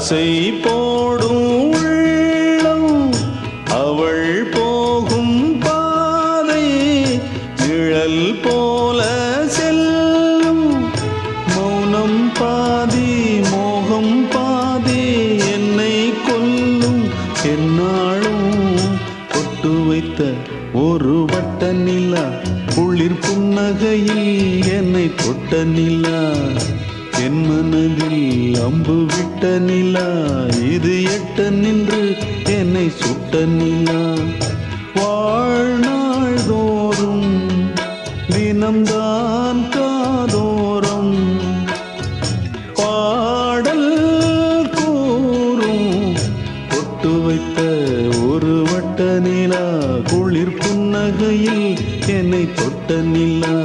ஆசை போடும் உள்ளம் அவள் போகும் பாதை நிழல் போல செல்லும். மௌனம் பாதி மோகம் பாதி என்னை கொல்லும். என்னாலும் பொட்டு வைத்த ஒரு வட்ட நிலா குளிர் புன்னகையில் என்னை தொட்ட நிலா. என் மனதில் அம்பு விட்ட நிலா இது எட்ட நின்று என்னை சுட்ட நிலா. வாழ்நாள் தோறும் தினம்தான் காதோரம் பாடல் கூறும். பொட்டு வைத்த ஒரு வட்ட நிலா குளிர் புன்னகையில் என்னை தொட்ட நிலா.